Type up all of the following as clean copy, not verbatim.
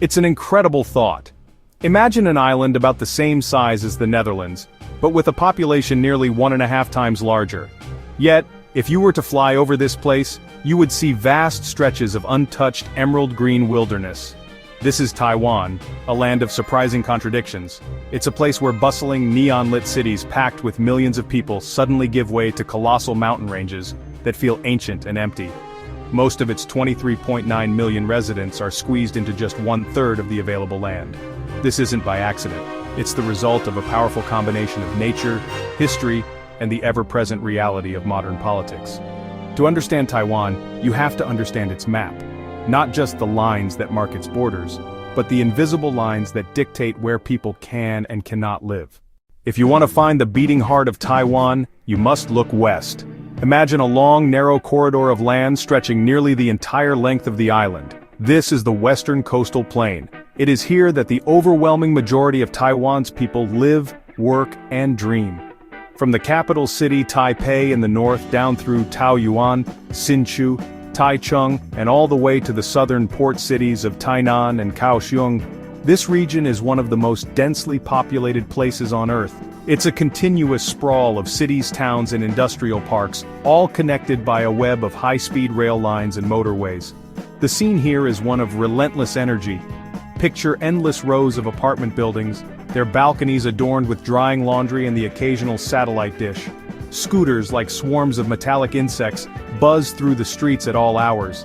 It's an incredible thought. Imagine an island about the same size as the Netherlands, but with a population nearly 1.5 times larger. Yet, if you were to fly over this place, you would see vast stretches of untouched emerald green wilderness. This is Taiwan, a land of surprising contradictions. It's a place where bustling, neon-lit cities packed with millions of people suddenly give way to colossal mountain ranges that feel ancient and empty. Most of its 23.9 million residents are squeezed into just 1/3 of the available land. This isn't by accident. It's the result of a powerful combination of nature, history, and the ever-present reality of modern politics. To understand Taiwan, you have to understand its map. Not just the lines that mark its borders, but the invisible lines that dictate where people can and cannot live. If you want to find the beating heart of Taiwan, you must look west. Imagine a long, narrow corridor of land stretching nearly the entire length of the island. This is the Western Coastal Plain. It is here that the overwhelming majority of Taiwan's people live, work, and dream. From the capital city Taipei in the north down through Taoyuan, Hsinchu, Taichung, and all the way to the southern port cities of Tainan and Kaohsiung, this region is one of the most densely populated places on Earth. It's a continuous sprawl of cities, towns, and industrial parks, all connected by a web of high-speed rail lines and motorways. The scene here is one of relentless energy. Picture endless rows of apartment buildings, their balconies adorned with drying laundry and the occasional satellite dish. Scooters like swarms of metallic insects buzz through the streets at all hours.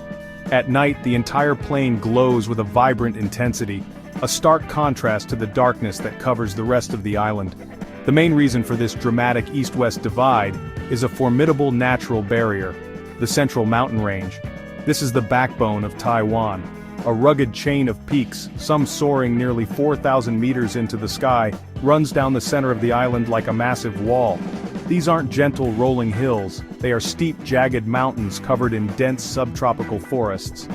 At night, the entire plain glows with a vibrant intensity, a stark contrast to the darkness that covers the rest of the island. The main reason for this dramatic east-west divide is a formidable natural barrier, the Central Mountain Range. This is the backbone of Taiwan, a rugged chain of peaks, some soaring nearly 4,000 meters into the sky, runs down the center of the island like a massive wall. These aren't gentle rolling hills, they are steep, jagged mountains covered in dense subtropical forests.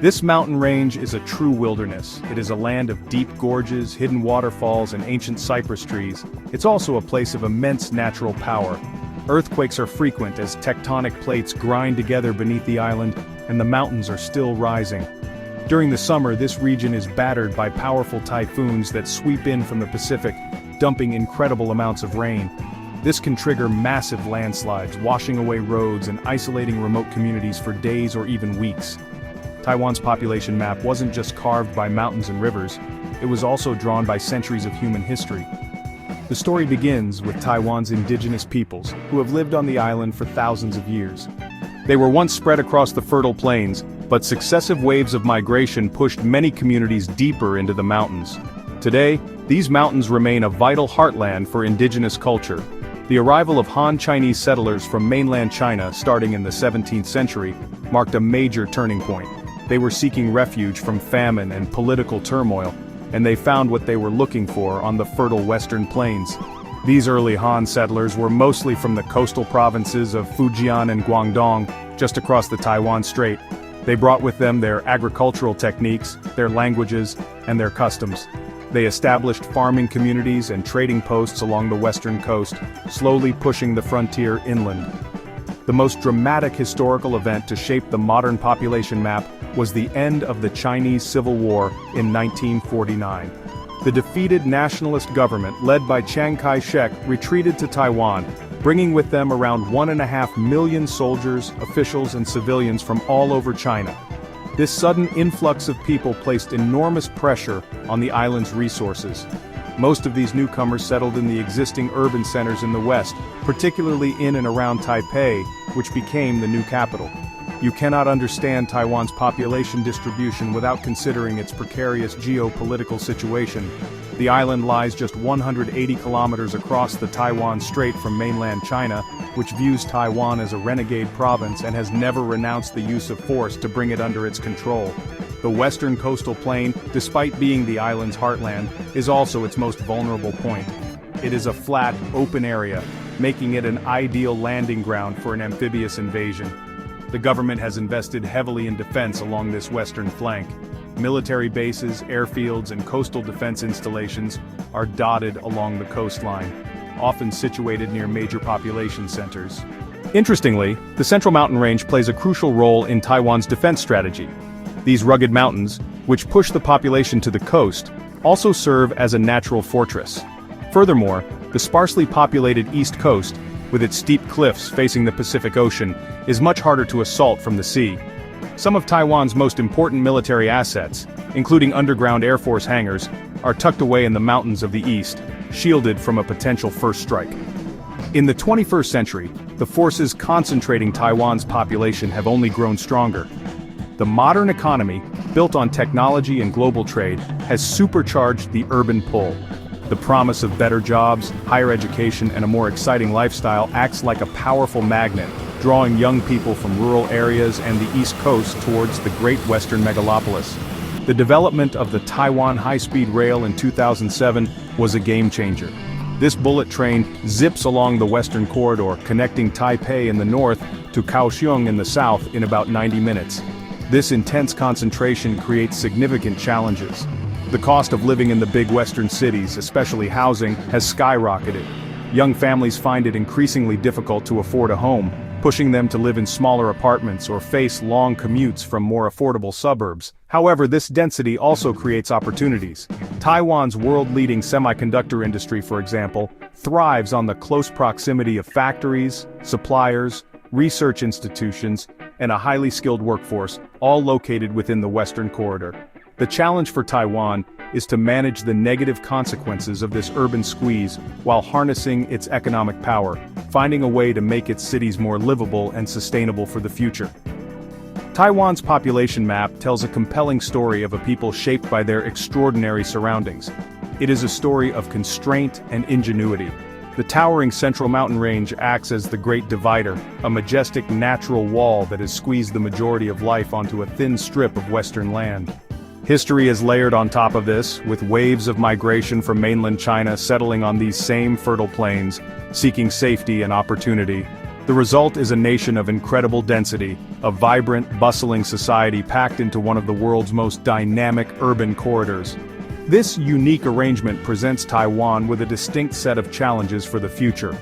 This mountain range is a true wilderness. It is a land of deep gorges, hidden waterfalls, and ancient cypress trees. It's also a place of immense natural power. Earthquakes are frequent as tectonic plates grind together beneath the island, and the mountains are still rising. During the summer, this region is battered by powerful typhoons that sweep in from the Pacific, dumping incredible amounts of rain. This can trigger massive landslides, washing away roads and isolating remote communities for days or even weeks. Taiwan's population map wasn't just carved by mountains and rivers, it was also drawn by centuries of human history. The story begins with Taiwan's indigenous peoples, who have lived on the island for thousands of years. They were once spread across the fertile plains, but successive waves of migration pushed many communities deeper into the mountains. Today, these mountains remain a vital heartland for indigenous culture. The arrival of Han Chinese settlers from mainland China starting in the 17th century marked a major turning point. They were seeking refuge from famine and political turmoil, and they found what they were looking for on the fertile western plains. These early Han settlers were mostly from the coastal provinces of Fujian and Guangdong, just across the Taiwan Strait. They brought with them their agricultural techniques, their languages, and their customs. They established farming communities and trading posts along the western coast, slowly pushing the frontier inland. The most dramatic historical event to shape the modern population map was the end of the Chinese Civil War in 1949. The defeated nationalist government led by Chiang Kai-shek retreated to Taiwan, bringing with them around 1.5 million soldiers, officials, and civilians from all over China. This sudden influx of people placed enormous pressure on the island's resources. Most of these newcomers settled in the existing urban centers in the west, particularly in and around Taipei, which became the new capital. You cannot understand Taiwan's population distribution without considering its precarious geopolitical situation. The island lies just 180 kilometers across the Taiwan Strait from mainland China, which views Taiwan as a renegade province and has never renounced the use of force to bring it under its control. The western coastal plain, despite being the island's heartland, is also its most vulnerable point. It is a flat, open area, making it an ideal landing ground for an amphibious invasion. The government has invested heavily in defense along this western flank. Military bases, airfields, and coastal defense installations are dotted along the coastline, often situated near major population centers. Interestingly, the Central Mountain Range plays a crucial role in Taiwan's defense strategy. These rugged mountains, which push the population to the coast, also serve as a natural fortress. Furthermore, the sparsely populated east coast, with its steep cliffs facing the Pacific Ocean, is much harder to assault from the sea. Some of Taiwan's most important military assets, including underground Air Force hangars, are tucked away in the mountains of the east, shielded from a potential first strike. In the 21st century, the forces concentrating Taiwan's population have only grown stronger. The modern economy, built on technology and global trade, has supercharged the urban pull. The promise of better jobs, higher education, and a more exciting lifestyle acts like a powerful magnet, drawing young people from rural areas and the East Coast towards the great Western megalopolis. The development of the Taiwan high-speed rail in 2007 was a game-changer. This bullet train zips along the Western Corridor, connecting Taipei in the north to Kaohsiung in the south in about 90 minutes. This intense concentration creates significant challenges. The cost of living in the big Western cities, especially housing, has skyrocketed. Young families find it increasingly difficult to afford a home, pushing them to live in smaller apartments or face long commutes from more affordable suburbs. However, this density also creates opportunities. Taiwan's world-leading semiconductor industry, for example, thrives on the close proximity of factories, suppliers, research institutions, and a highly skilled workforce, all located within the Western Corridor. The challenge for Taiwan is to manage the negative consequences of this urban squeeze while harnessing its economic power, finding a way to make its cities more livable and sustainable for the future. Taiwan's population map tells a compelling story of a people shaped by their extraordinary surroundings. It is a story of constraint and ingenuity. The towering Central Mountain Range acts as the Great Divider, a majestic natural wall that has squeezed the majority of life onto a thin strip of western land. History is layered on top of this, with waves of migration from mainland China settling on these same fertile plains, seeking safety and opportunity. The result is a nation of incredible density, a vibrant, bustling society packed into one of the world's most dynamic urban corridors. This unique arrangement presents Taiwan with a distinct set of challenges for the future.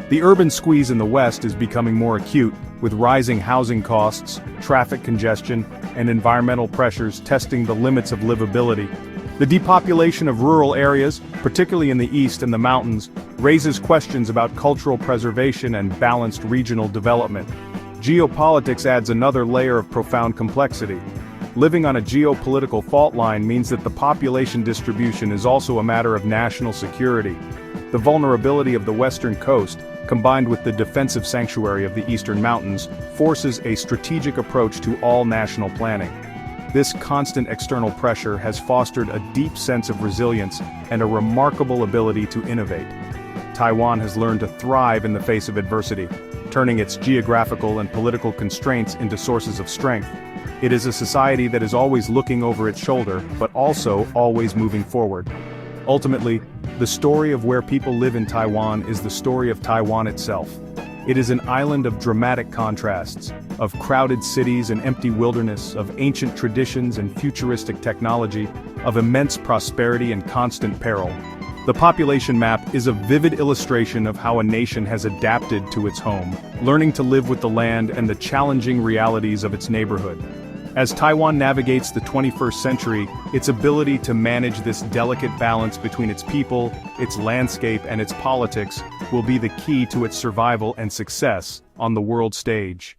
The urban squeeze in the West is becoming more acute, with rising housing costs, traffic congestion, and environmental pressures testing the limits of livability. The depopulation of rural areas, particularly in the east and the mountains, raises questions about cultural preservation and balanced regional development. Geopolitics adds another layer of profound complexity. Living on a geopolitical fault line means that the population distribution is also a matter of national security. The vulnerability of the western coast, combined with the defensive sanctuary of the eastern mountains, forces a strategic approach to all national planning. This constant external pressure has fostered a deep sense of resilience and a remarkable ability to innovate. Taiwan has learned to thrive in the face of adversity, turning its geographical and political constraints into sources of strength. It is a society that is always looking over its shoulder, but also always moving forward. Ultimately, the story of where people live in Taiwan is the story of Taiwan itself. It is an island of dramatic contrasts, of crowded cities and empty wilderness, of ancient traditions and futuristic technology, of immense prosperity and constant peril. The population map is a vivid illustration of how a nation has adapted to its home, learning to live with the land and the challenging realities of its neighborhood. As Taiwan navigates the 21st century, its ability to manage this delicate balance between its people, its landscape, and its politics will be the key to its survival and success on the world stage.